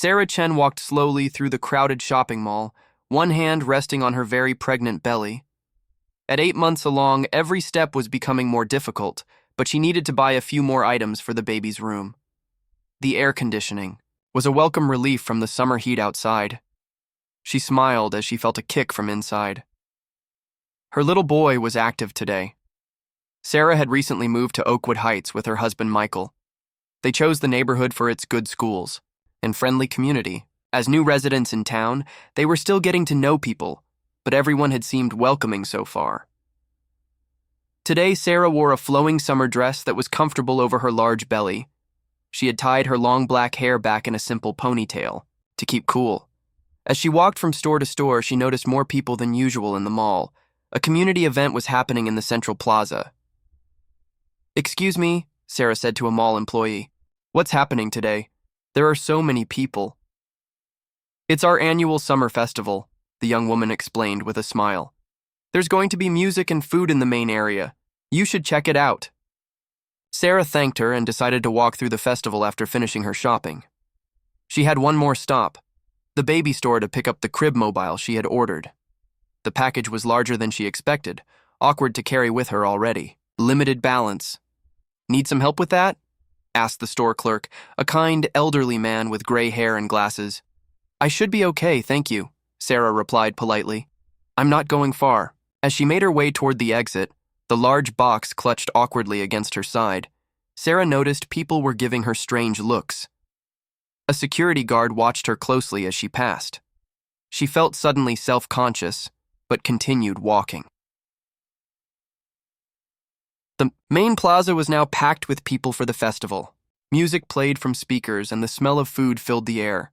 Sarah Chen walked slowly through the crowded shopping mall, one hand resting on her very pregnant belly. At 8 months along, every step was becoming more difficult, but she needed to buy a few more items for the baby's room. The air conditioning was a welcome relief from the summer heat outside. She smiled as she felt a kick from inside. Her little boy was active today. Sarah had recently moved to Oakwood Heights with her husband Michael. They chose the neighborhood for its good schools and friendly community. As new residents in town, they were still getting to know people, but everyone had seemed welcoming so far. Today, Sarah wore a flowing summer dress that was comfortable over her large belly. She had tied her long black hair back in a simple ponytail to keep cool. As she walked from store to store, she noticed more people than usual in the mall. A community event was happening in the central plaza. "Excuse me," Sarah said to a mall employee. "What's happening today? There are so many people." "It's our annual summer festival," the young woman explained with a smile. "There's going to be music and food in the main area. You should check it out." Sarah thanked her and decided to walk through the festival after finishing her shopping. She had one more stop, the baby store, to pick up the crib mobile she had ordered. The package was larger than she expected, awkward to carry with her already. Limited balance. "Need some help with that?" asked the store clerk, a kind, elderly man with gray hair and glasses. "I should be okay, thank you," Sarah replied politely. "I'm not going far." As she made her way toward the exit, the large box clutched awkwardly against her side. Sarah noticed people were giving her strange looks. A security guard watched her closely as she passed. She felt suddenly self-conscious, but continued walking. The main plaza was now packed with people for the festival. Music played from speakers and the smell of food filled the air.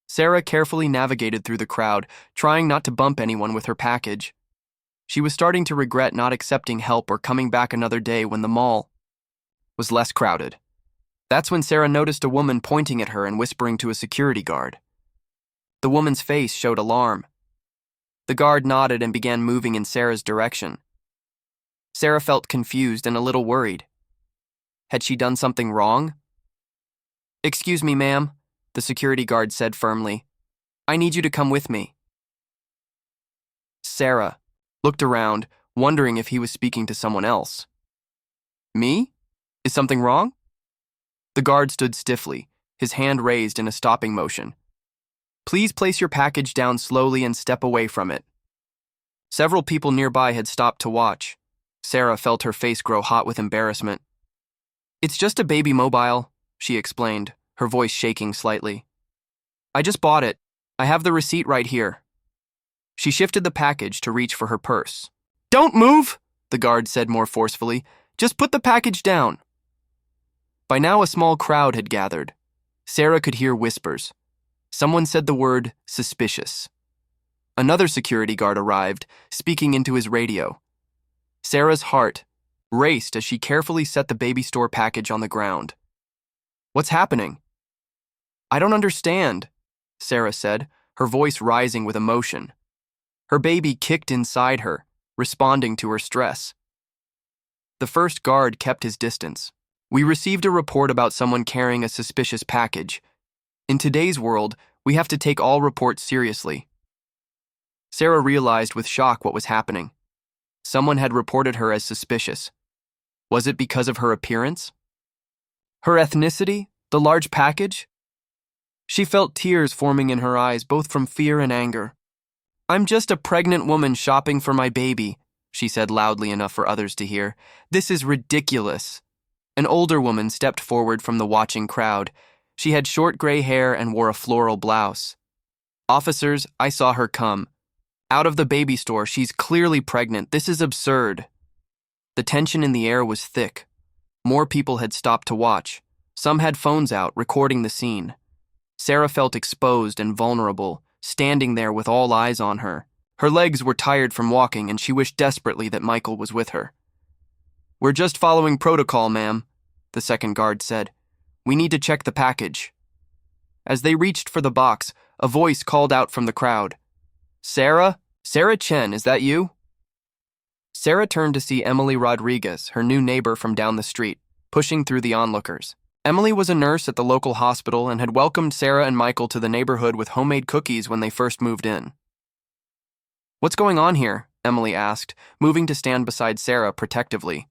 Sarah carefully navigated through the crowd, trying not to bump anyone with her package. She was starting to regret not accepting help or coming back another day when the mall was less crowded. That's when Sarah noticed a woman pointing at her and whispering to a security guard. The woman's face showed alarm. The guard nodded and began moving in Sarah's direction. Sarah felt confused and a little worried. Had she done something wrong? "Excuse me, ma'am," the security guard said firmly. "I need you to come with me." Sarah looked around, wondering if he was speaking to someone else. "Me? Is something wrong?" The guard stood stiffly, his hand raised in a stopping motion. "Please place your package down slowly and step away from it." Several people nearby had stopped to watch. Sarah felt her face grow hot with embarrassment. "It's just a baby mobile," she explained, her voice shaking slightly. "I just bought it. I have the receipt right here." She shifted the package to reach for her purse. "Don't move," the guard said more forcefully. "Just put the package down." By now a small crowd had gathered. Sarah could hear whispers. Someone said the word "suspicious." Another security guard arrived, speaking into his radio. Sarah's heart raced as she carefully set the baby store package on the ground. "What's happening?" "I don't understand," Sarah said, her voice rising with emotion. Her baby kicked inside her, responding to her stress. The first guard kept his distance. "We received a report about someone carrying a suspicious package. In today's world, we have to take all reports seriously." Sarah realized with shock what was happening. Someone had reported her as suspicious. Was it because of her appearance? Her ethnicity? The large package? She felt tears forming in her eyes, both from fear and anger. "I'm just a pregnant woman shopping for my baby," she said loudly enough for others to hear. "This is ridiculous." An older woman stepped forward from the watching crowd. She had short gray hair and wore a floral blouse. "Officers, I saw her come. Out of the baby store, she's clearly pregnant. This is absurd." The tension in the air was thick. More people had stopped to watch. Some had phones out, recording the scene. Sarah felt exposed and vulnerable, standing there with all eyes on her. Her legs were tired from walking, and she wished desperately that Michael was with her. "We're just following protocol, ma'am," the second guard said. "We need to check the package." As they reached for the box, a voice called out from the crowd. "Sarah? Sarah Chen, is that you?" Sarah turned to see Emily Rodriguez, her new neighbor from down the street, pushing through the onlookers. Emily was a nurse at the local hospital and had welcomed Sarah and Michael to the neighborhood with homemade cookies when they first moved in. "What's going on here?" Emily asked, moving to stand beside Sarah protectively.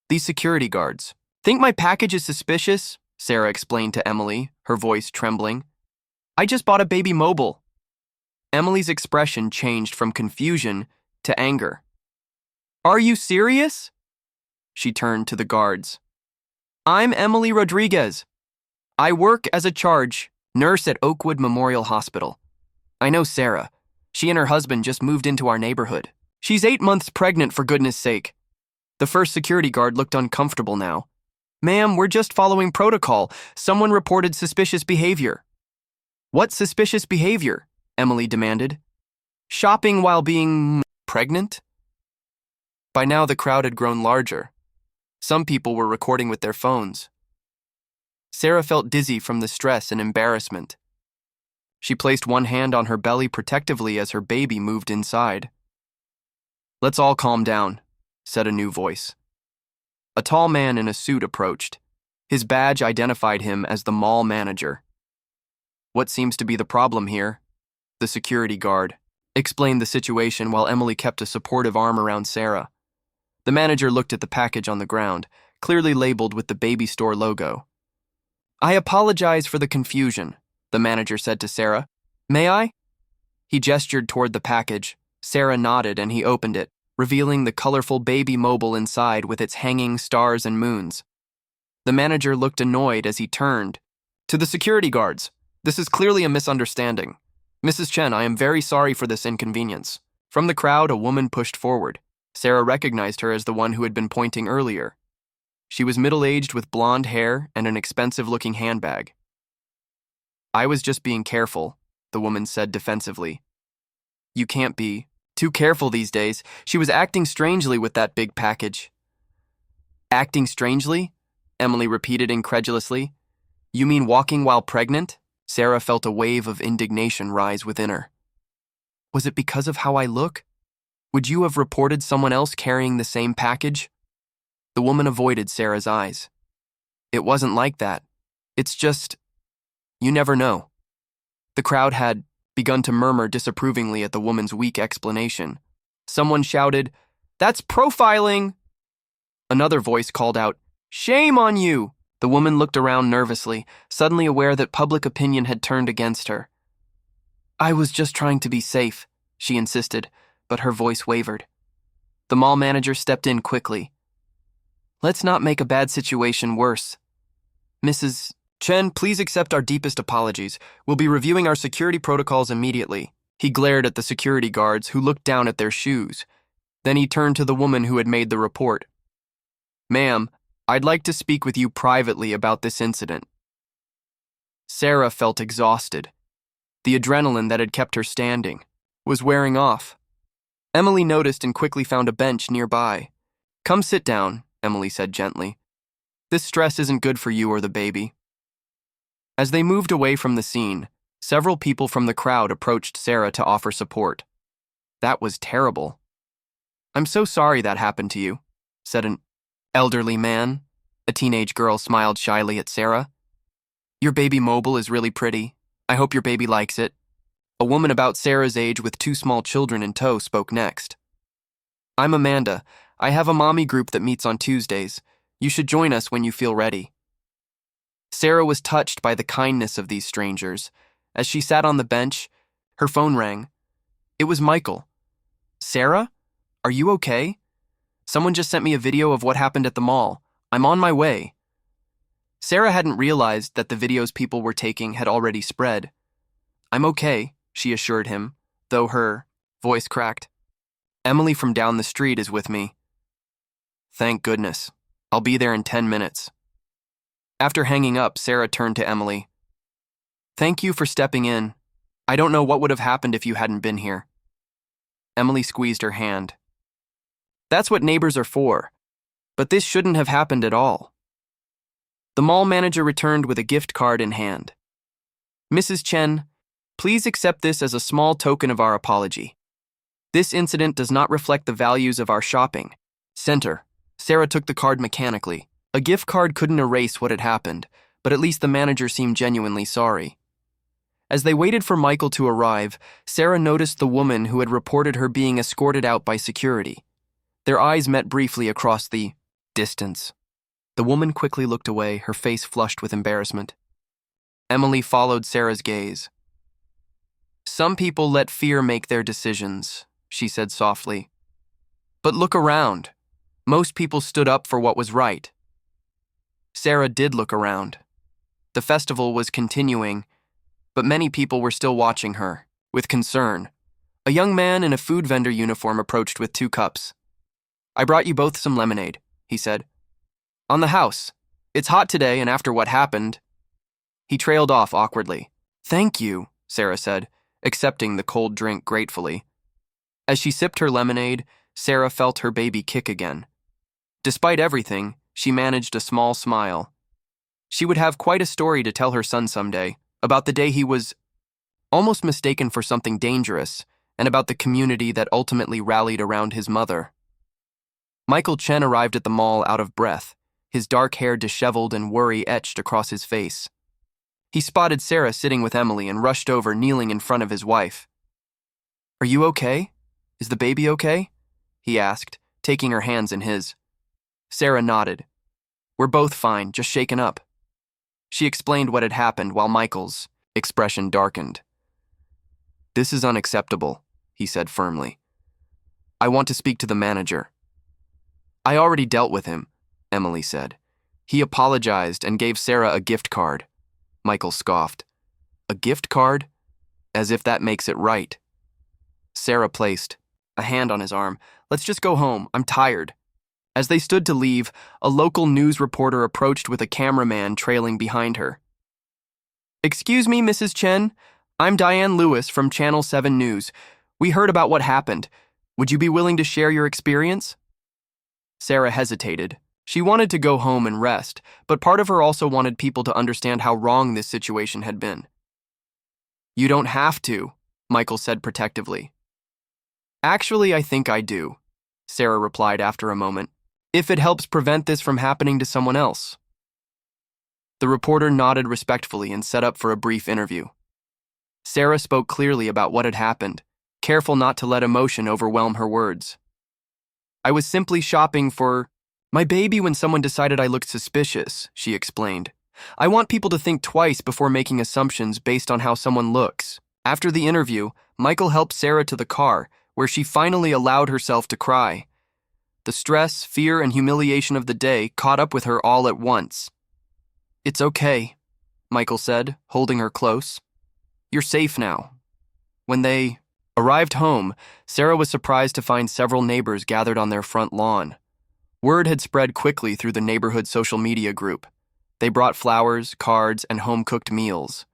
"These security guards. Think my package is suspicious?" Sarah explained to Emily, her voice trembling. "I just bought a baby mobile." Emily's expression changed from confusion to anger. "Are you serious?" She turned to the guards. "I'm Emily Rodriguez. I work as a charge nurse at Oakwood Memorial Hospital. I know Sarah. She and her husband just moved into our neighborhood. She's 8 months pregnant, for goodness sake." The first security guard looked uncomfortable now. "Ma'am, we're just following protocol. Someone reported suspicious behavior." "What suspicious behavior?" Emily demanded. "Shopping while being pregnant?" By now the crowd had grown larger. Some people were recording with their phones. Sarah felt dizzy from the stress and embarrassment. She placed one hand on her belly protectively as her baby moved inside. "Let's all calm down," said a new voice. A tall man in a suit approached. His badge identified him as the mall manager. "What seems to be the problem here?" The security guard explained the situation while Emily kept a supportive arm around Sarah. The manager looked at the package on the ground, clearly labeled with the baby store logo. "I apologize for the confusion," the manager said to Sarah. "May I?" He gestured toward the package. Sarah nodded and he opened it, revealing the colorful baby mobile inside with its hanging stars and moons. The manager looked annoyed as he turned to the security guards. "This is clearly a misunderstanding. Mrs. Chen, I am very sorry for this inconvenience." From the crowd, a woman pushed forward. Sarah recognized her as the one who had been pointing earlier. She was middle-aged with blonde hair and an expensive-looking handbag. "I was just being careful," the woman said defensively. "You can't be too careful these days." She was acting strangely with that big package. "Acting strangely?" Emily repeated incredulously. "You mean walking while pregnant?" Sarah felt a wave of indignation rise within her. "Was it because of how I look? Would you have reported someone else carrying the same package?" The woman avoided Sarah's eyes. "It wasn't like that. It's just, you never know." The crowd had begun to murmur disapprovingly at the woman's weak explanation. Someone shouted, "That's profiling!" Another voice called out, "Shame on you!" The woman looked around nervously, suddenly aware that public opinion had turned against her. "I was just trying to be safe," she insisted, but her voice wavered. The mall manager stepped in quickly. "Let's not make a bad situation worse. Mrs. Chen, please accept our deepest apologies. We'll be reviewing our security protocols immediately." He glared at the security guards, who looked down at their shoes. Then he turned to the woman who had made the report. "Ma'am, I'd like to speak with you privately about this incident." Sarah felt exhausted. The adrenaline that had kept her standing was wearing off. Emily noticed and quickly found a bench nearby. "Come sit down," Emily said gently. "This stress isn't good for you or the baby." As they moved away from the scene, several people from the crowd approached Sarah to offer support. "That was terrible." "I'm so sorry that happened to you," said an elderly man. A teenage girl smiled shyly at Sarah. "Your baby mobile is really pretty. I hope your baby likes it." A woman about Sarah's age with 2 small children in tow spoke next. "I'm Amanda. I have a mommy group that meets on Tuesdays. You should join us when you feel ready." Sarah was touched by the kindness of these strangers. As she sat on the bench, her phone rang. It was Michael. "Sarah? Are you okay? Someone just sent me a video of what happened at the mall. I'm on my way." Sarah hadn't realized that the videos people were taking had already spread. "I'm okay," she assured him, though her voice cracked. "Emily from down the street is with me." "Thank goodness. I'll be there in 10 minutes. After hanging up, Sarah turned to Emily. "Thank you for stepping in. I don't know what would have happened if you hadn't been here." Emily squeezed her hand. "That's what neighbors are for. But this shouldn't have happened at all." The mall manager returned with a gift card in hand. "Mrs. Chen, please accept this as a small token of our apology. This incident does not reflect the values of our shopping center." Sarah took the card mechanically. A gift card couldn't erase what had happened, but at least the manager seemed genuinely sorry. As they waited for Michael to arrive, Sarah noticed the woman who had reported her being escorted out by security. Their eyes met briefly across the distance. The woman quickly looked away, her face flushed with embarrassment. Emily followed Sarah's gaze. "Some people let fear make their decisions," she said softly. "But look around. Most people stood up for what was right." Sarah did look around. The festival was continuing, but many people were still watching her, with concern. A young man in a food vendor uniform approached with 2 cups. "I brought you both some lemonade," he said. "On the house. It's hot today, and after what happened..." He trailed off awkwardly. "Thank you," Sarah said, accepting the cold drink gratefully. As she sipped her lemonade, Sarah felt her baby kick again. Despite everything, she managed a small smile. She would have quite a story to tell her son someday, about the day he was almost mistaken for something dangerous, and about the community that ultimately rallied around his mother. Michael Chen arrived at the mall out of breath, his dark hair disheveled and worry etched across his face. He spotted Sarah sitting with Emily and rushed over, kneeling in front of his wife. "Are you okay? Is the baby okay?" he asked, taking her hands in his. Sarah nodded. "We're both fine, just shaken up." She explained what had happened while Michael's expression darkened. "This is unacceptable," he said firmly. "I want to speak to the manager." "I already dealt with him," Emily said. "He apologized and gave Sarah a gift card." Michael scoffed. "A gift card? As if that makes it right." Sarah placed a hand on his arm. "Let's just go home. I'm tired." As they stood to leave, a local news reporter approached with a cameraman trailing behind her. "Excuse me, Mrs. Chen. I'm Diane Lewis from Channel 7 News. We heard about what happened. Would you be willing to share your experience?" Sarah hesitated. She wanted to go home and rest, but part of her also wanted people to understand how wrong this situation had been. "You don't have to," Michael said protectively. "Actually, I think I do," Sarah replied after a moment, "if it helps prevent this from happening to someone else." The reporter nodded respectfully and set up for a brief interview. Sarah spoke clearly about what had happened, careful not to let emotion overwhelm her words. "I was simply shopping for my baby when someone decided I looked suspicious," she explained. "I want people to think twice before making assumptions based on how someone looks." After the interview, Michael helped Sarah to the car, where she finally allowed herself to cry. The stress, fear, and humiliation of the day caught up with her all at once. "It's okay," Michael said, holding her close. "You're safe now." When they arrived home, Sarah was surprised to find several neighbors gathered on their front lawn. Word had spread quickly through the neighborhood social media group. They brought flowers, cards, and home-cooked meals.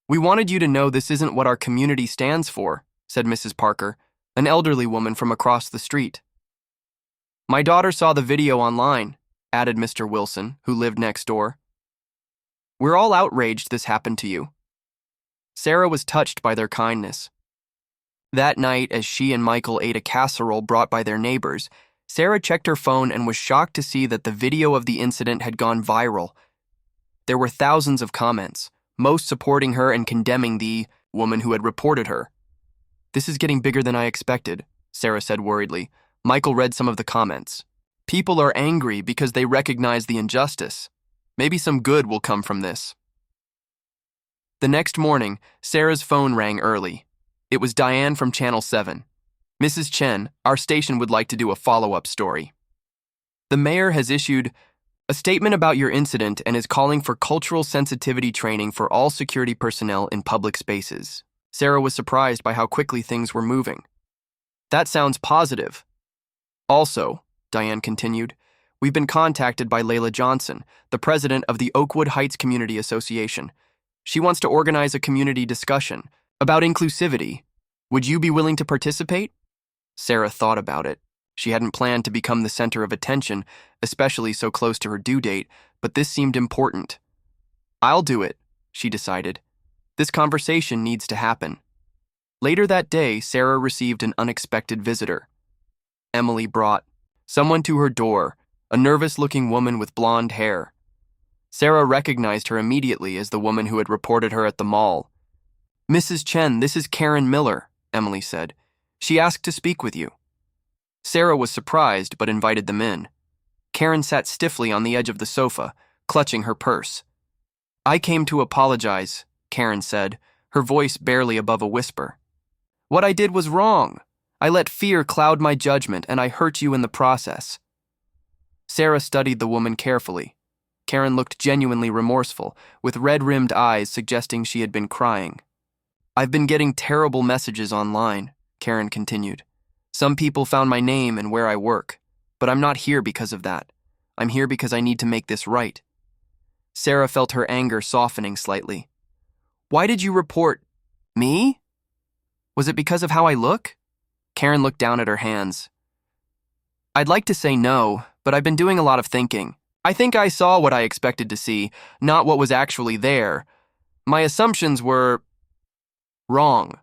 "We wanted you to know this isn't what our community stands for," said Mrs. Parker, an elderly woman from across the street. "My daughter saw the video online," added Mr. Wilson, who lived next door. "We're all outraged this happened to you." Sarah was touched by their kindness. That night, as she and Michael ate a casserole brought by their neighbors, Sarah checked her phone and was shocked to see that the video of the incident had gone viral. There were thousands of comments, most supporting her and condemning the woman who had reported her. "This is getting bigger than I expected," Sarah said worriedly. Michael read some of the comments. "People are angry because they recognize the injustice. Maybe some good will come from this." The next morning, Sarah's phone rang early. It was Diane from Channel 7. "Mrs. Chen, our station would like to do a follow-up story. The mayor has issued a statement about your incident and is calling for cultural sensitivity training for all security personnel in public spaces." Sarah was surprised by how quickly things were moving. "That sounds positive." "Also," Diane continued, "we've been contacted by Layla Johnson, the president of the Oakwood Heights Community Association. She wants to organize a community discussion about inclusivity. Would you be willing to participate?" Sarah thought about it. She hadn't planned to become the center of attention, especially so close to her due date, but this seemed important. "I'll do it," she decided. "This conversation needs to happen." Later that day, Sarah received an unexpected visitor. Emily brought someone to her door, a nervous-looking woman with blonde hair. Sarah recognized her immediately as the woman who had reported her at the mall. "Mrs. Chen, this is Karen Miller," Emily said. "She asked to speak with you." Sarah was surprised but invited them in. Karen sat stiffly on the edge of the sofa, clutching her purse. "I came to apologize," Karen said, her voice barely above a whisper. "What I did was wrong. I let fear cloud my judgment, and I hurt you in the process." Sarah studied the woman carefully. Karen looked genuinely remorseful, with red-rimmed eyes suggesting she had been crying. "I've been getting terrible messages online," Karen continued. "Some people found my name and where I work, but I'm not here because of that. I'm here because I need to make this right." Sarah felt her anger softening slightly. "Why did you report me? Was it because of how I look?" Karen looked down at her hands. "I'd like to say no, but I've been doing a lot of thinking. I think I saw what I expected to see, not what was actually there. My assumptions were wrong."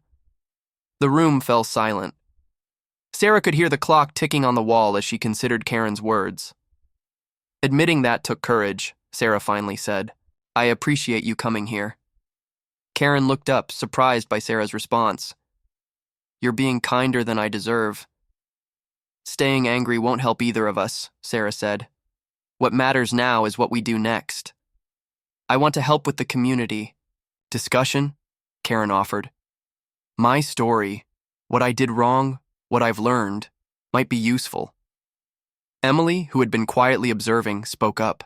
The room fell silent. Sarah could hear the clock ticking on the wall as she considered Karen's words. "Admitting that took courage," Sarah finally said. "I appreciate you coming here." Karen looked up, surprised by Sarah's response. "You're being kinder than I deserve." "Staying angry won't help either of us," Sarah said. "What matters now is what we do next. I want to help with the community." "Discussion?" Karen offered. "My story, what I did wrong, what I've learned, might be useful." Emily, who had been quietly observing, spoke up.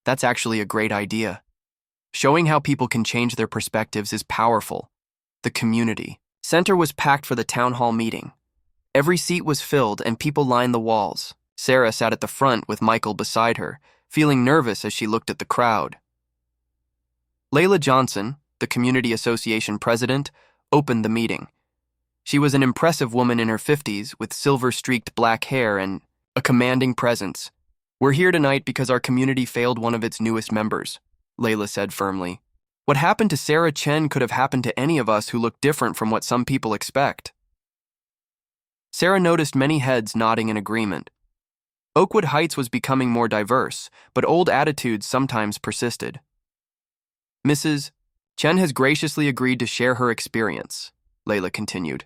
"That's actually a great idea. Showing how people can change their perspectives is powerful." The community center was packed for the town hall meeting. Every seat was filled and people lined the walls. Sarah sat at the front with Michael beside her, feeling nervous as she looked at the crowd. Layla Johnson, the Community Association president, opened the meeting. She was an impressive woman in her 50s with silver-streaked black hair and a commanding presence. "We're here tonight because our community failed one of its newest members," Layla said firmly. "What happened to Sarah Chen could have happened to any of us who look different from what some people expect." Sarah noticed many heads nodding in agreement. Oakwood Heights was becoming more diverse, but old attitudes sometimes persisted. "Mrs. Chen has graciously agreed to share her experience," Layla continued,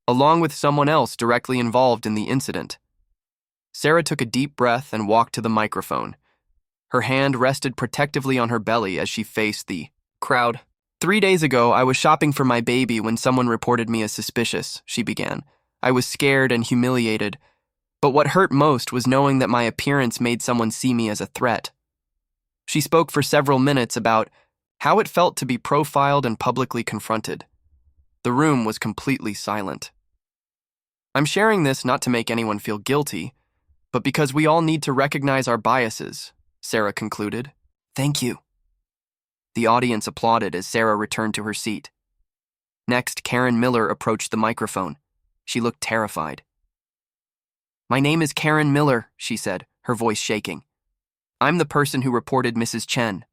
"along with someone else directly involved in the incident." Sarah took a deep breath and walked to the microphone. Her hand rested protectively on her belly as she faced the crowd. "3 days ago, I was shopping for my baby when someone reported me as suspicious," she began. "I was scared and humiliated, but what hurt most was knowing that my appearance made someone see me as a threat." She spoke for several minutes about how it felt to be profiled and publicly confronted. The room was completely silent. "I'm sharing this not to make anyone feel guilty, but because we all need to recognize our biases," Sarah concluded. "Thank you." The audience applauded as Sarah returned to her seat. Next, Karen Miller approached the microphone. She looked terrified. "My name is Karen Miller," she said, her voice shaking. "I'm the person who reported Mrs. Chen."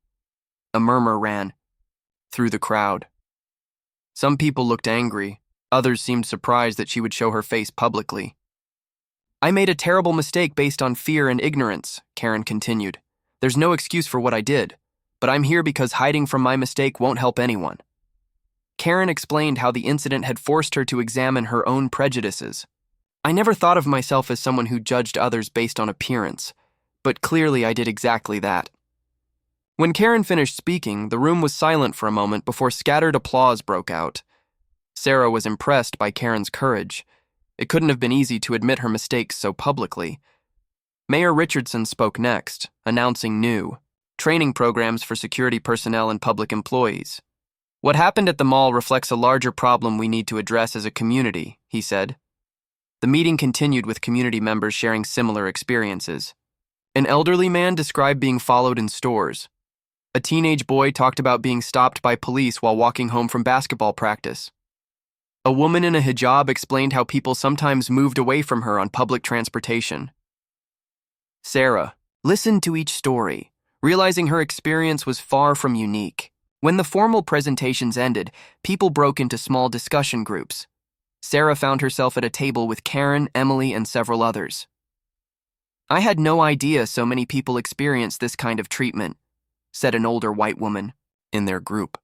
A murmur ran through the crowd. Some people looked angry, others seemed surprised that she would show her face publicly. "I made a terrible mistake based on fear and ignorance," Karen continued. "There's no excuse for what I did, but I'm here because hiding from my mistake won't help anyone." Karen explained how the incident had forced her to examine her own prejudices. "I never thought of myself as someone who judged others based on appearance, but clearly I did exactly that." When Karen finished speaking, the room was silent for a moment before scattered applause broke out. Sarah was impressed by Karen's courage. It couldn't have been easy to admit her mistakes so publicly. Mayor Richardson spoke next, announcing new training programs for security personnel and public employees. "What happened at the mall reflects a larger problem we need to address as a community," he said. The meeting continued with community members sharing similar experiences. An elderly man described being followed in stores. A teenage boy talked about being stopped by police while walking home from basketball practice. A woman in a hijab explained how people sometimes moved away from her on public transportation. Sarah listened to each story, realizing her experience was far from unique. When the formal presentations ended, people broke into small discussion groups. Sarah found herself at a table with Karen, Emily, and several others. I had no idea so many people experience this kind of treatment, said an older white woman in their group.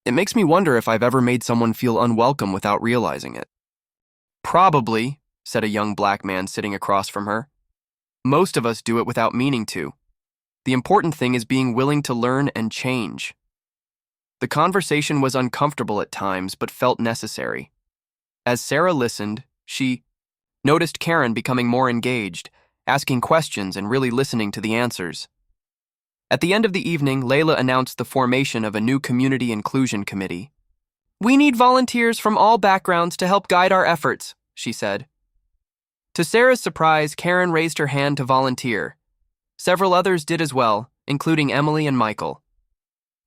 It makes me wonder if I've ever made someone feel unwelcome without realizing it. Probably, said a young black man sitting across from her. Most of us do it without meaning to. The important thing is being willing to learn and change. The conversation was uncomfortable at times, but felt necessary. As Sarah listened, she noticed Karen becoming more engaged, asking questions and really listening to the answers. At the end of the evening, Layla announced the formation of a new community inclusion committee. We need volunteers from all backgrounds to help guide our efforts, she said. To Sarah's surprise, Karen raised her hand to volunteer. Several others did as well, including Emily and Michael.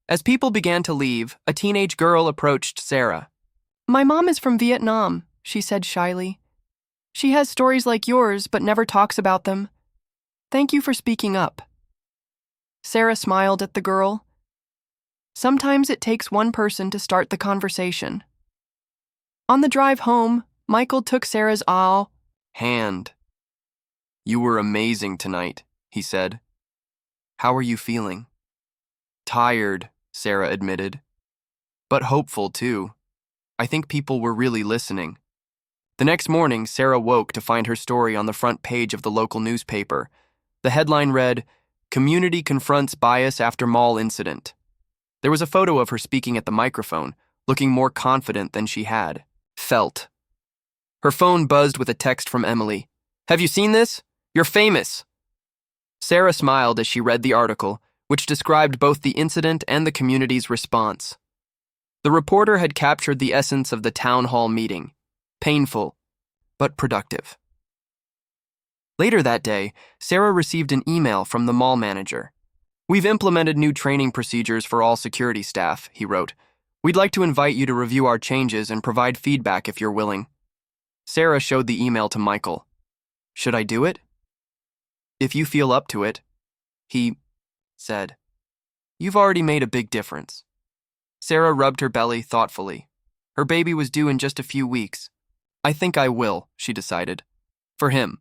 As people began to leave, a teenage girl approached Sarah. My mom is from Vietnam, she said shyly. She has stories like yours, but never talks about them. Thank you for speaking up. Sarah smiled at the girl. Sometimes it takes one person to start the conversation. On the drive home, Michael took Sarah's hand. You were amazing tonight, he said. How are you feeling? Tired, Sarah admitted. But hopeful, too. I think people were really listening. The next morning, Sarah woke to find her story on the front page of the local newspaper. The headline read, Community Confronts Bias After Mall Incident. There was a photo of her speaking at the microphone, looking more confident than she had felt. Her phone buzzed with a text from Emily. Have you seen this? You're famous. Sarah smiled as she read the article, which described both the incident and the community's response. The reporter had captured the essence of the town hall meeting. Painful, but productive. Later that day, Sarah received an email from the mall manager. We've implemented new training procedures for all security staff, he wrote. We'd like to invite you to review our changes and provide feedback if you're willing. Sarah showed the email to Michael. Should I do it? If you feel up to it, he said. You've already made a big difference. Sarah rubbed her belly thoughtfully. Her baby was due in just a few weeks. I think I will, she decided. For him.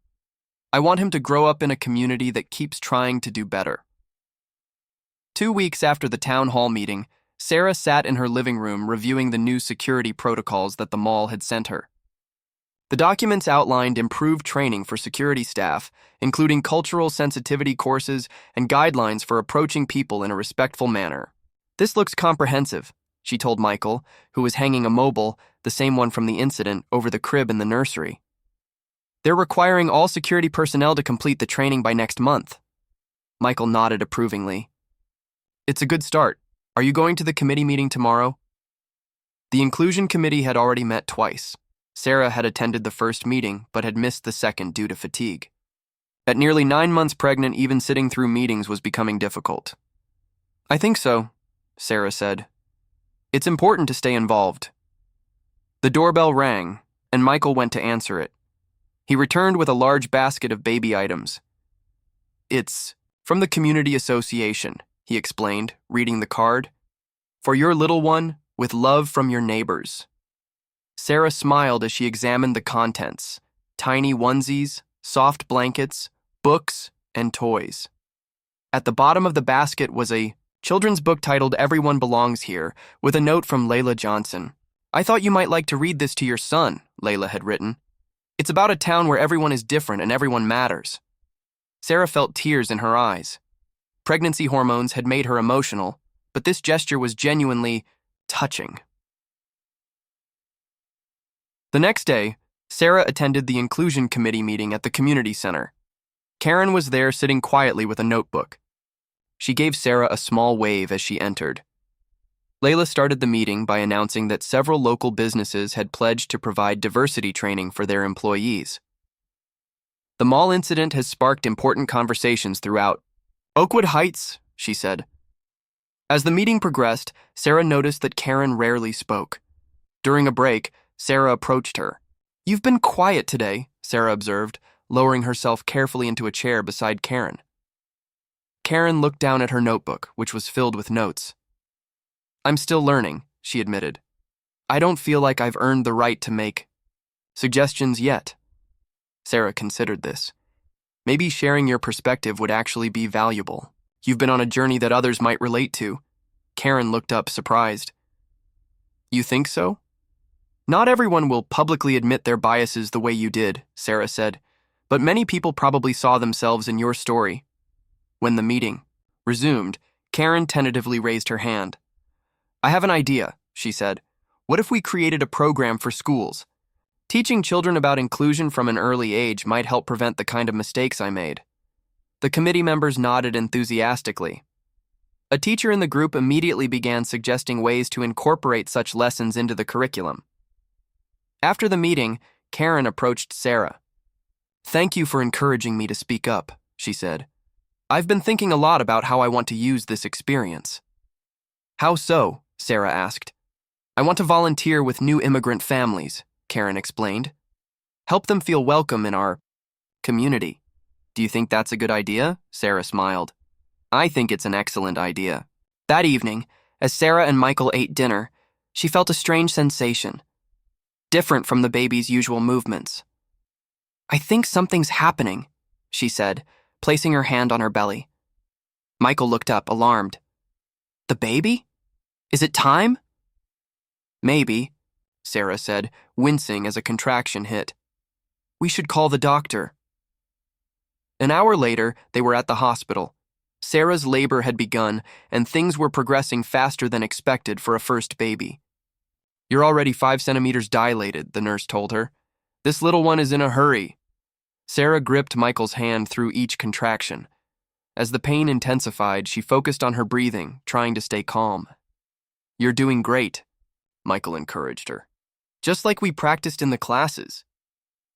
I want him to grow up in a community that keeps trying to do better. 2 weeks after the town hall meeting, Sarah sat in her living room reviewing the new security protocols that the mall had sent her. The documents outlined improved training for security staff, including cultural sensitivity courses and guidelines for approaching people in a respectful manner. This looks comprehensive, she told Michael, who was hanging a mobile, the same one from the incident, over the crib in the nursery. They're requiring all security personnel to complete the training by next month. Michael nodded approvingly. It's a good start. Are you going to the committee meeting tomorrow? The inclusion committee had already met twice. Sarah had attended the first meeting, but had missed the second due to fatigue. At nearly 9 months pregnant, even sitting through meetings was becoming difficult. I think so, Sarah said. It's important to stay involved. The doorbell rang, and Michael went to answer it. He returned with a large basket of baby items. It's from the community association, he explained, reading the card. For your little one, with love from your neighbors. Sarah smiled as she examined the contents. Tiny onesies, soft blankets, books, and toys. At the bottom of the basket was a children's book titled Everyone Belongs Here, with a note from Layla Johnson. I thought you might like to read this to your son, Layla had written. It's about a town where everyone is different and everyone matters. Sarah felt tears in her eyes. Pregnancy hormones had made her emotional, but this gesture was genuinely touching. The next day, Sarah attended the inclusion committee meeting at the community center. Karen was there sitting quietly with a notebook. She gave Sarah a small wave as she entered. Layla started the meeting by announcing that several local businesses had pledged to provide diversity training for their employees. The mall incident has sparked important conversations throughout. Oakwood Heights, she said. As the meeting progressed, Sarah noticed that Karen rarely spoke. During a break, Sarah approached her. You've been quiet today, Sarah observed, lowering herself carefully into a chair beside Karen. Karen looked down at her notebook, which was filled with notes. I'm still learning, she admitted. I don't feel like I've earned the right to make suggestions yet. Sarah considered this. Maybe sharing your perspective would actually be valuable. You've been on a journey that others might relate to. Karen looked up, surprised. You think so? Not everyone will publicly admit their biases the way you did, Sarah said, but many people probably saw themselves in your story. When the meeting resumed, Karen tentatively raised her hand. I have an idea, she said. What if we created a program for schools? Teaching children about inclusion from an early age might help prevent the kind of mistakes I made. The committee members nodded enthusiastically. A teacher in the group immediately began suggesting ways to incorporate such lessons into the curriculum. After the meeting, Karen approached Sarah. Thank you for encouraging me to speak up, she said. I've been thinking a lot about how I want to use this experience. How so? Sarah asked. I want to volunteer with new immigrant families, Karen explained. Help them feel welcome in our community. Do you think that's a good idea? Sarah smiled. I think it's an excellent idea. That evening, as Sarah and Michael ate dinner, she felt a strange sensation, different from the baby's usual movements. I think something's happening, she said, placing her hand on her belly. Michael looked up, alarmed. The baby? Is it time? Maybe, Sarah said, wincing as a contraction hit. We should call the doctor. An hour later, they were at the hospital. Sarah's labor had begun, and things were progressing faster than expected for a first baby. You're already 5 centimeters dilated, the nurse told her. This little one is in a hurry. Sarah gripped Michael's hand through each contraction. As the pain intensified, she focused on her breathing, trying to stay calm. You're doing great, Michael encouraged her. Just like we practiced in the classes.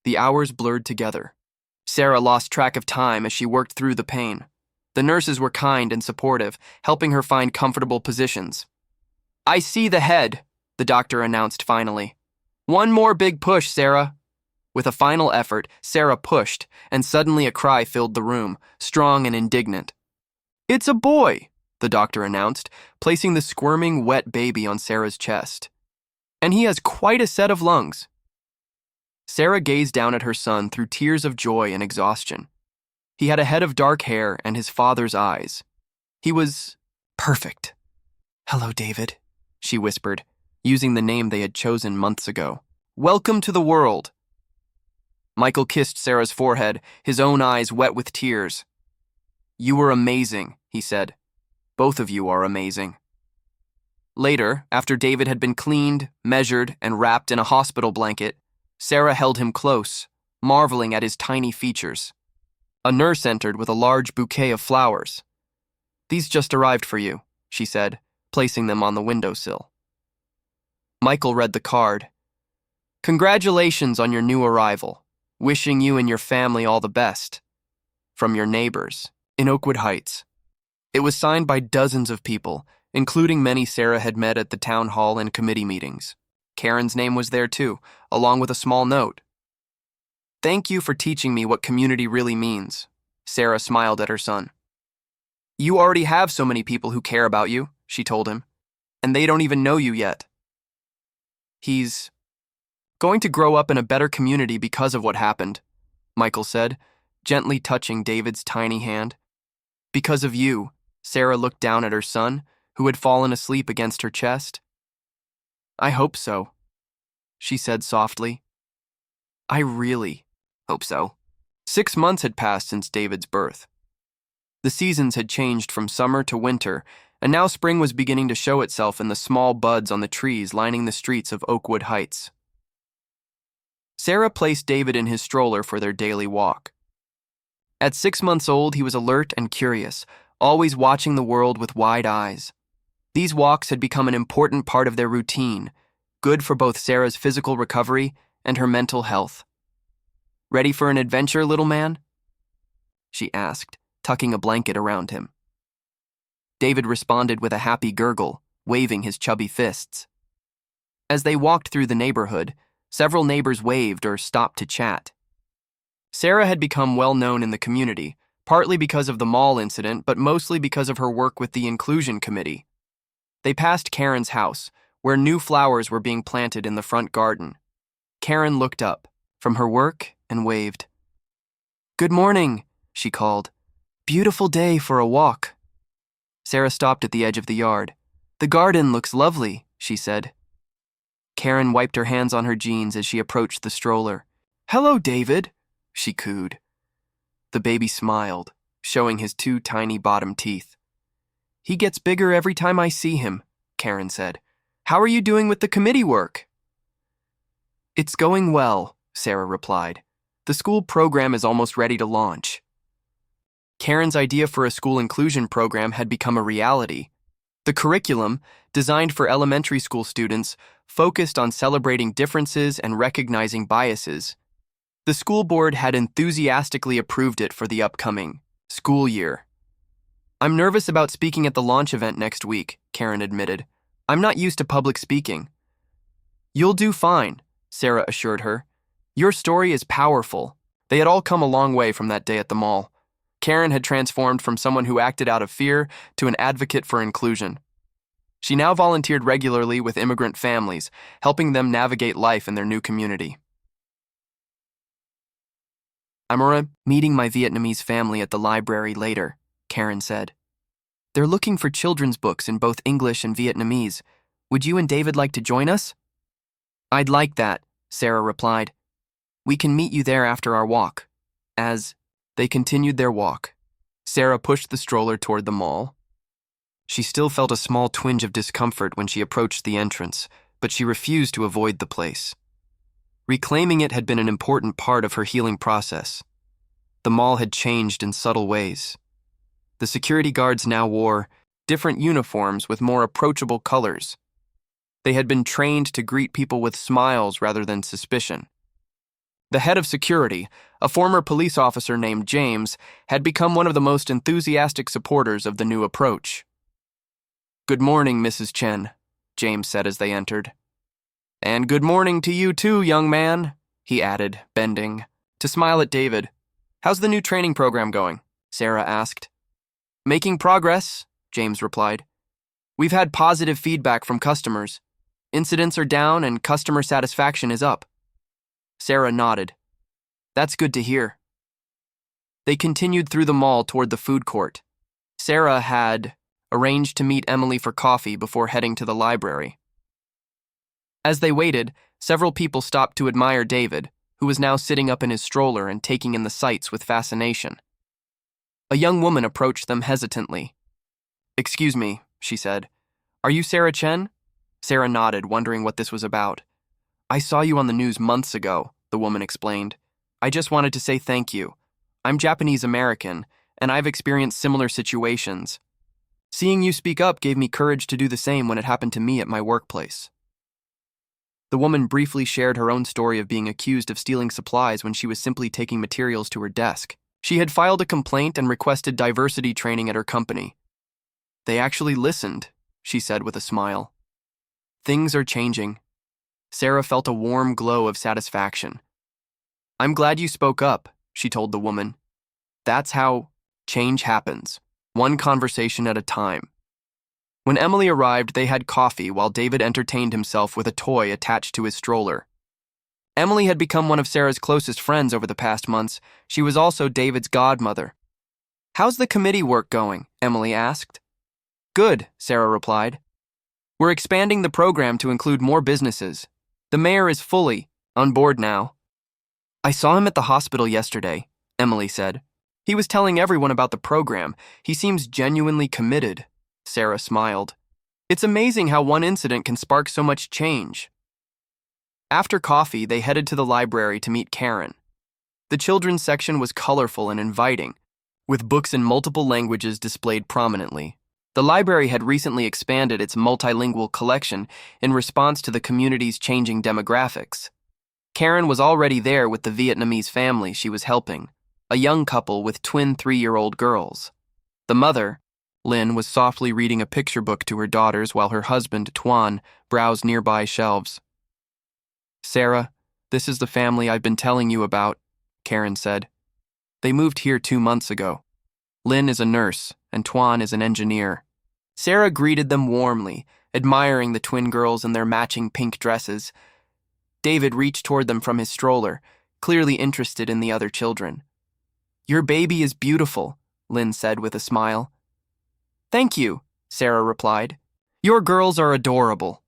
The hours blurred together. Sarah lost track of time as she worked through the pain. The nurses were kind and supportive, helping her find comfortable positions. I see the head, the doctor announced finally. One more big push, Sarah. With a final effort, Sarah pushed, and suddenly a cry filled the room, strong and indignant. It's a boy, the doctor announced, placing the squirming, wet baby on Sarah's chest. And he has quite a set of lungs. Sarah gazed down at her son through tears of joy and exhaustion. He had a head of dark hair and his father's eyes. He was perfect. Hello, David, she whispered, using the name they had chosen months ago. Welcome to the world. Michael kissed Sarah's forehead, his own eyes wet with tears. You were amazing, he said. Both of you are amazing. Later, after David had been cleaned, measured, and wrapped in a hospital blanket, Sarah held him close, marveling at his tiny features. A nurse entered with a large bouquet of flowers. These just arrived for you, she said, placing them on the windowsill. Michael read the card. Congratulations on your new arrival. Wishing you and your family all the best. From your neighbors, in Oakwood Heights. It was signed by dozens of people, including many Sarah had met at the town hall and committee meetings. Karen's name was there too, along with a small note. Thank you for teaching me what community really means, Sarah smiled at her son. You already have so many people who care about you, she told him, and they don't even know you yet. He's going to grow up in a better community because of what happened, Michael said, gently touching David's tiny hand. Because of you, Sarah looked down at her son, who had fallen asleep against her chest. I hope so, she said softly. I really hope so. 6 months had passed since David's birth. The seasons had changed from summer to winter, and now spring was beginning to show itself in the small buds on the trees lining the streets of Oakwood Heights. Sarah placed David in his stroller for their daily walk. At 6 months old, he was alert and curious, always watching the world with wide eyes. These walks had become an important part of their routine, good for both Sarah's physical recovery and her mental health. Ready for an adventure, little man? She asked, tucking a blanket around him. David responded with a happy gurgle, waving his chubby fists. As they walked through the neighborhood, several neighbors waved or stopped to chat. Sarah had become well known in the community, partly because of the mall incident, but mostly because of her work with the Inclusion Committee. They passed Karen's house, where new flowers were being planted in the front garden. Karen looked up from her work and waved. Good morning, she called. Beautiful day for a walk. Sarah stopped at the edge of the yard. The garden looks lovely, she said. Karen wiped her hands on her jeans as she approached the stroller. Hello, David, she cooed. The baby smiled, showing his 2 tiny bottom teeth. He gets bigger every time I see him, Karen said. How are you doing with the committee work? It's going well, Sarah replied. The school program is almost ready to launch. Karen's idea for a school inclusion program had become a reality. The curriculum, designed for elementary school students, focused on celebrating differences and recognizing biases. The school board had enthusiastically approved it for the upcoming school year. I'm nervous about speaking at the launch event next week, Karen admitted. I'm not used to public speaking. You'll do fine, Sarah assured her. Your story is powerful. They had all come a long way from that day at the mall. Karen had transformed from someone who acted out of fear to an advocate for inclusion. She now volunteered regularly with immigrant families, helping them navigate life in their new community. I'm meeting my Vietnamese family at the library later, Karen said. They're looking for children's books in both English and Vietnamese. Would you and David like to join us? I'd like that, Sarah replied. We can meet you there after our walk. As they continued their walk, Sarah pushed the stroller toward the mall. She still felt a small twinge of discomfort when she approached the entrance, but she refused to avoid the place. Reclaiming it had been an important part of her healing process. The mall had changed in subtle ways. The security guards now wore different uniforms with more approachable colors. They had been trained to greet people with smiles rather than suspicion. The head of security, a former police officer named James, had become one of the most enthusiastic supporters of the new approach. Good morning, Mrs. Chen, James said as they entered. And good morning to you too, young man, he added, bending, to smile at David. How's the new training program going? Sarah asked. Making progress, James replied. We've had positive feedback from customers. Incidents are down and customer satisfaction is up. Sarah nodded. That's good to hear. They continued through the mall toward the food court. Sarah had arranged to meet Emily for coffee before heading to the library. As they waited, several people stopped to admire David, who was now sitting up in his stroller and taking in the sights with fascination. A young woman approached them hesitantly. Excuse me, she said. Are you Sarah Chen? Sarah nodded, wondering what this was about. I saw you on the news months ago, the woman explained. I just wanted to say thank you. I'm Japanese American, and I've experienced similar situations. Seeing you speak up gave me courage to do the same when it happened to me at my workplace. The woman briefly shared her own story of being accused of stealing supplies when she was simply taking materials to her desk. She had filed a complaint and requested diversity training at her company. They actually listened, she said with a smile. Things are changing. Sarah felt a warm glow of satisfaction. I'm glad you spoke up, she told the woman. That's how change happens, one conversation at a time. When Emily arrived, they had coffee while David entertained himself with a toy attached to his stroller. Emily had become one of Sarah's closest friends over the past months. She was also David's godmother. How's the committee work going? Emily asked. Good, Sarah replied. We're expanding the program to include more businesses. The mayor is fully on board now. I saw him at the hospital yesterday, Emily said. He was telling everyone about the program. He seems genuinely committed. Sarah smiled. It's amazing how one incident can spark so much change. After coffee, they headed to the library to meet Karen. The children's section was colorful and inviting, with books in multiple languages displayed prominently. The library had recently expanded its multilingual collection in response to the community's changing demographics. Karen was already there with the Vietnamese family she was helping, a young couple with twin 3-year-old girls. The mother, Lynn, was softly reading a picture book to her daughters while her husband, Tuan, browsed nearby shelves. Sarah, this is the family I've been telling you about, Karen said. They moved here 2 months ago. Lynn is a nurse, and Tuan is an engineer. Sarah greeted them warmly, admiring the twin girls in their matching pink dresses. David reached toward them from his stroller, clearly interested in the other children. Your baby is beautiful, Lynn said with a smile. Thank you, Sarah replied. Your girls are adorable.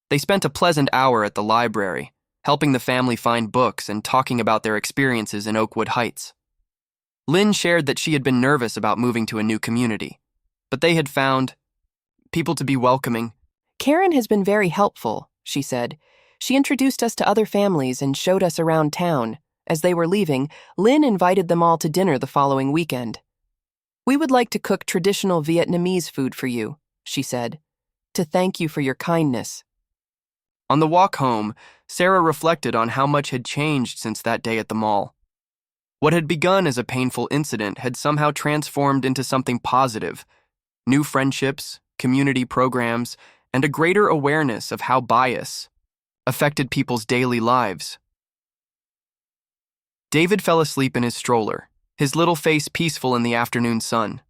They spent a pleasant hour at the library, helping the family find books and talking about their experiences in Oakwood Heights. Lynn shared that she had been nervous about moving to a new community, but they had found people to be welcoming. Karen has been very helpful, she said. She introduced us to other families and showed us around town. As they were leaving, Lynn invited them all to dinner the following weekend. We would like to cook traditional Vietnamese food for you, she said, to thank you for your kindness. On the walk home, Sarah reflected on how much had changed since that day at the mall. What had begun as a painful incident had somehow transformed into something positive. New friendships, community programs, and a greater awareness of how bias affected people's daily lives. David fell asleep in his stroller, his little face peaceful in the afternoon sun.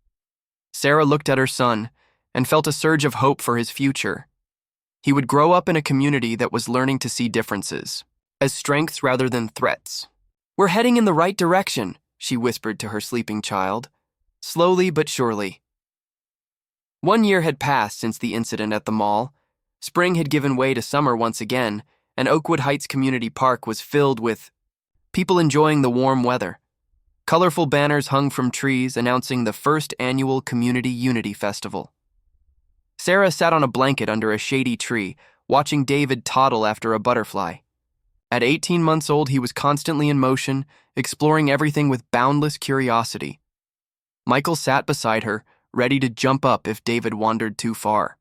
Sarah looked at her son and felt a surge of hope for his future. He would grow up in a community that was learning to see differences as strengths rather than threats. We're heading in the right direction, she whispered to her sleeping child, slowly but surely. 1 year had passed since the incident at the mall. Spring had given way to summer once again, and Oakwood Heights Community Park was filled with people enjoying the warm weather. Colorful banners hung from trees announcing the first annual Community Unity Festival. Sarah sat on a blanket under a shady tree, watching David toddle after a butterfly. At 18 months old, he was constantly in motion, exploring everything with boundless curiosity. Michael sat beside her, ready to jump up if David wandered too far.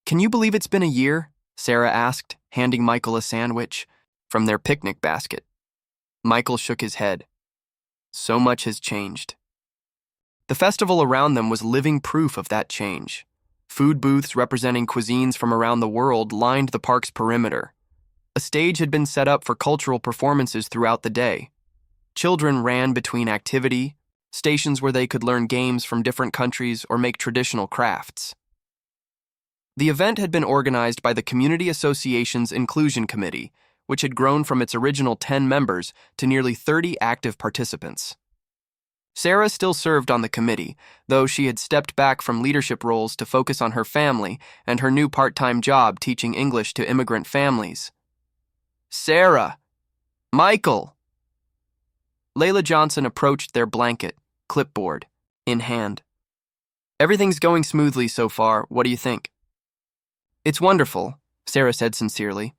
Can you believe it's been a year? Sarah asked, handing Michael a sandwich from their picnic basket. Michael shook his head. So much has changed. The festival around them was living proof of that change. Food booths representing cuisines from around the world lined the park's perimeter. A stage had been set up for cultural performances throughout the day. Children ran between activity stations where they could learn games from different countries or make traditional crafts. The event had been organized by the Community Association's Inclusion Committee, which had grown from its original 10 members to nearly 30 active participants. Sarah still served on the committee, though she had stepped back from leadership roles to focus on her family and her new part-time job teaching English to immigrant families. Sarah! Michael! Layla Johnson approached their blanket, clipboard, in hand. Everything's going smoothly so far, what do you think? It's wonderful, Sarah said sincerely.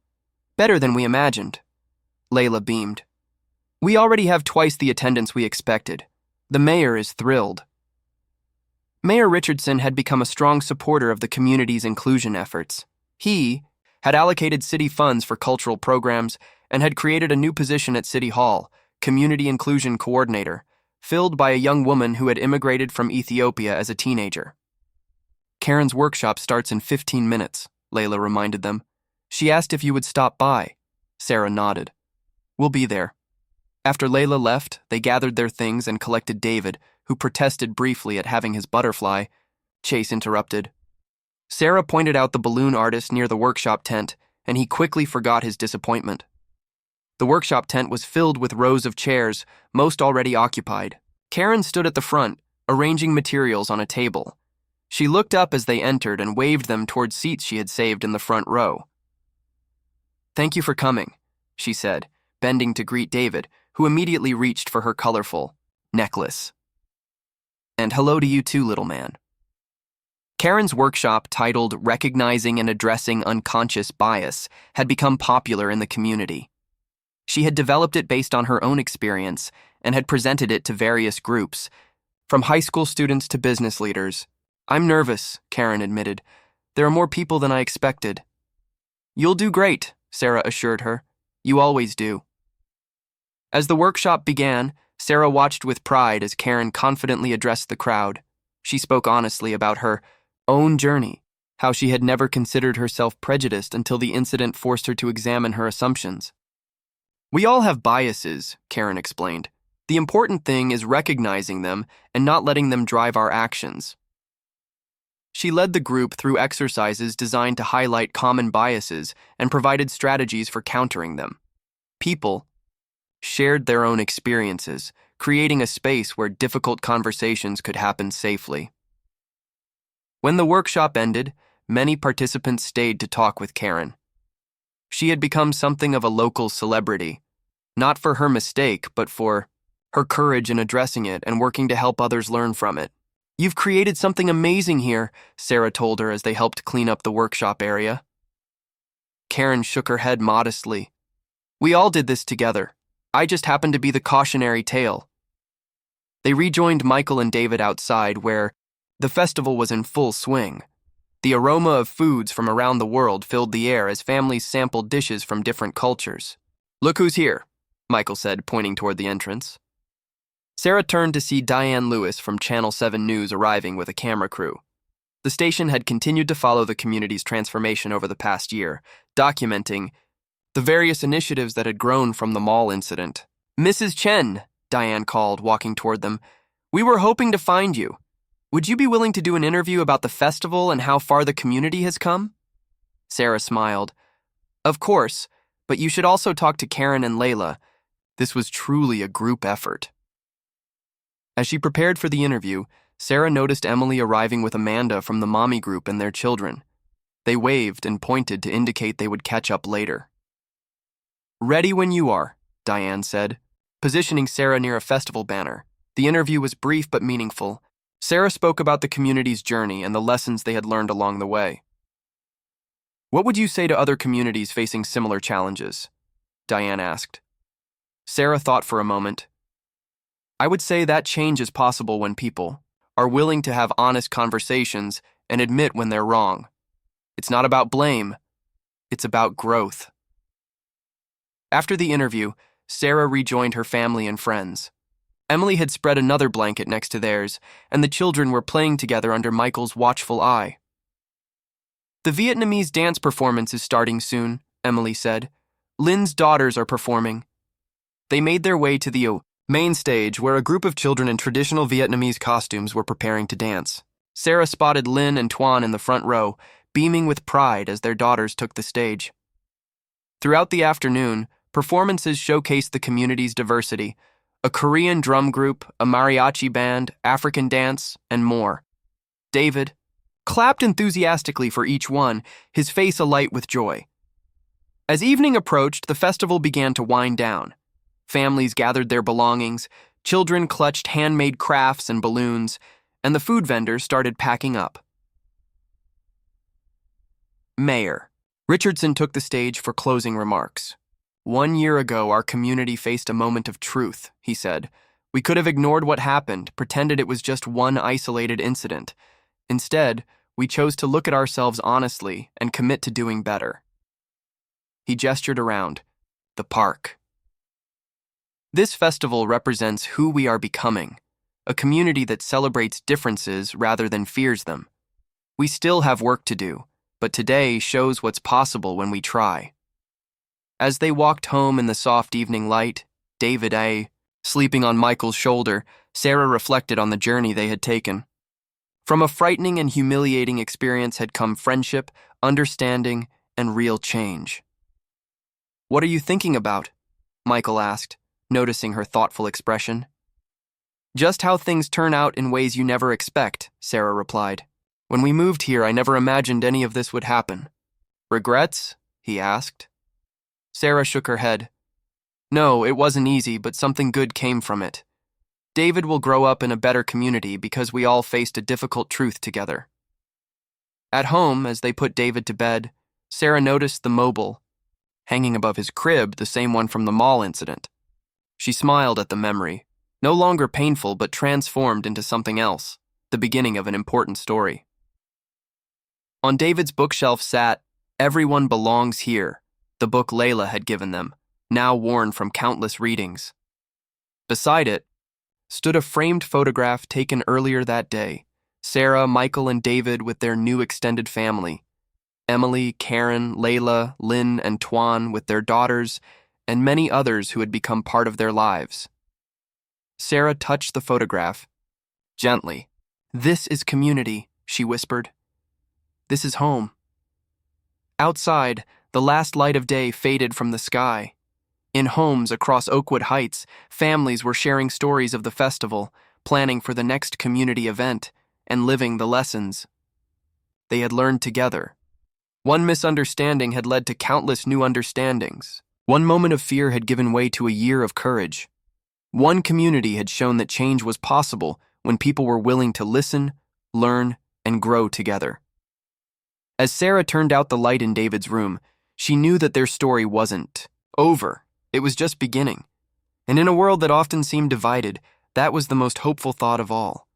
Better than we imagined. Layla beamed. We already have twice the attendance we expected. The mayor is thrilled. Mayor Richardson had become a strong supporter of the community's inclusion efforts. He had allocated city funds for cultural programs and had created a new position at City Hall, Community Inclusion Coordinator, filled by a young woman who had immigrated from Ethiopia as a teenager. Karen's workshop starts in 15 minutes, Layla reminded them. She asked if you would stop by. Sarah nodded. We'll be there. After Layla left, they gathered their things and collected David, who protested briefly at having his butterfly. Chase interrupted. Sarah pointed out the balloon artist near the workshop tent, and he quickly forgot his disappointment. The workshop tent was filled with rows of chairs, most already occupied. Karen stood at the front, arranging materials on a table. She looked up as they entered and waved them towards seats she had saved in the front row. Thank you for coming, she said, bending to greet David, who immediately reached for her colorful necklace. And hello to you too, little man. Karen's workshop, titled Recognizing and Addressing Unconscious Bias, had become popular in the community. She had developed it based on her own experience and had presented it to various groups, from high school students to business leaders. I'm nervous, Karen admitted. There are more people than I expected. You'll do great, Sarah assured her. You always do. As the workshop began, Sarah watched with pride as Karen confidently addressed the crowd. She spoke honestly about her own journey, how she had never considered herself prejudiced until the incident forced her to examine her assumptions. We all have biases, Karen explained. The important thing is recognizing them and not letting them drive our actions. She led the group through exercises designed to highlight common biases and provided strategies for countering them. People shared their own experiences, creating a space where difficult conversations could happen safely. When the workshop ended, many participants stayed to talk with Karen. She had become something of a local celebrity, not for her mistake, but for her courage in addressing it and working to help others learn from it. "You've created something amazing here," Sarah told her as they helped clean up the workshop area. Karen shook her head modestly. "We all did this together. I just happened to be the cautionary tale." They rejoined Michael and David outside where the festival was in full swing. The aroma of foods from around the world filled the air as families sampled dishes from different cultures. "Look who's here," Michael said, pointing toward the entrance. Sarah turned to see Diane Lewis from Channel 7 News arriving with a camera crew. The station had continued to follow the community's transformation over the past year, documenting the various initiatives that had grown from the mall incident. "Mrs. Chen," Diane called, walking toward them, "we were hoping to find you. Would you be willing to do an interview about the festival and how far the community has come?" Sarah smiled. "Of course, but you should also talk to Karen and Layla. This was truly a group effort." As she prepared for the interview, Sarah noticed Emily arriving with Amanda from the mommy group and their children. They waved and pointed to indicate they would catch up later. "Ready when you are," Diane said, positioning Sarah near a festival banner. The interview was brief but meaningful. Sarah spoke about the community's journey and the lessons they had learned along the way. "What would you say to other communities facing similar challenges?" Diane asked. Sarah thought for a moment. "I would say that change is possible when people are willing to have honest conversations and admit when they're wrong. It's not about blame, it's about growth." After the interview, Sarah rejoined her family and friends. Emily had spread another blanket next to theirs, and the children were playing together under Michael's watchful eye. "The Vietnamese dance performance is starting soon," Emily said. "Lynn's daughters are performing." They made their way to the main stage where a group of children in traditional Vietnamese costumes were preparing to dance. Sarah spotted Lynn and Tuan in the front row, beaming with pride as their daughters took the stage. Throughout the afternoon, performances showcased the community's diversity: a Korean drum group, a mariachi band, African dance, and more. David clapped enthusiastically for each one, his face alight with joy. As evening approached, the festival began to wind down. Families gathered their belongings, children clutched handmade crafts and balloons, and the food vendors started packing up. Mayor Richardson took the stage for closing remarks. "1 year ago, our community faced a moment of truth," he said. "We could have ignored what happened, pretended it was just one isolated incident. Instead, we chose to look at ourselves honestly and commit to doing better." He gestured around the park. "This festival represents who we are becoming, a community that celebrates differences rather than fears them. We still have work to do, but today shows what's possible when we try." As they walked home in the soft evening light, David sleeping on Michael's shoulder, Sarah reflected on the journey they had taken. From a frightening and humiliating experience had come friendship, understanding, and real change. "What are you thinking about?" Michael asked, noticing her thoughtful expression. "Just how things turn out in ways you never expect," Sarah replied. "When we moved here, I never imagined any of this would happen." "Regrets?" he asked. Sarah shook her head. "No, it wasn't easy, but something good came from it. David will grow up in a better community because we all faced a difficult truth together." At home, as they put David to bed, Sarah noticed the mobile hanging above his crib, the same one from the mall incident. She smiled at the memory, no longer painful but transformed into something else, the beginning of an important story. On David's bookshelf sat "Everyone Belongs Here," the book Layla had given them, now worn from countless readings. Beside it stood a framed photograph taken earlier that day: Sarah, Michael, and David with their new extended family. Emily, Karen, Layla, Lynn, and Tuan with their daughters, and many others who had become part of their lives. Sarah touched the photograph gently. "This is community," she whispered. "This is home." Outside, the last light of day faded from the sky. In homes across Oakwood Heights, families were sharing stories of the festival, planning for the next community event, and living the lessons they had learned together. One misunderstanding had led to countless new understandings. One moment of fear had given way to a year of courage. One community had shown that change was possible when people were willing to listen, learn, and grow together. As Sarah turned out the light in David's room, she knew that their story wasn't over. It was just beginning. And in a world that often seemed divided, that was the most hopeful thought of all.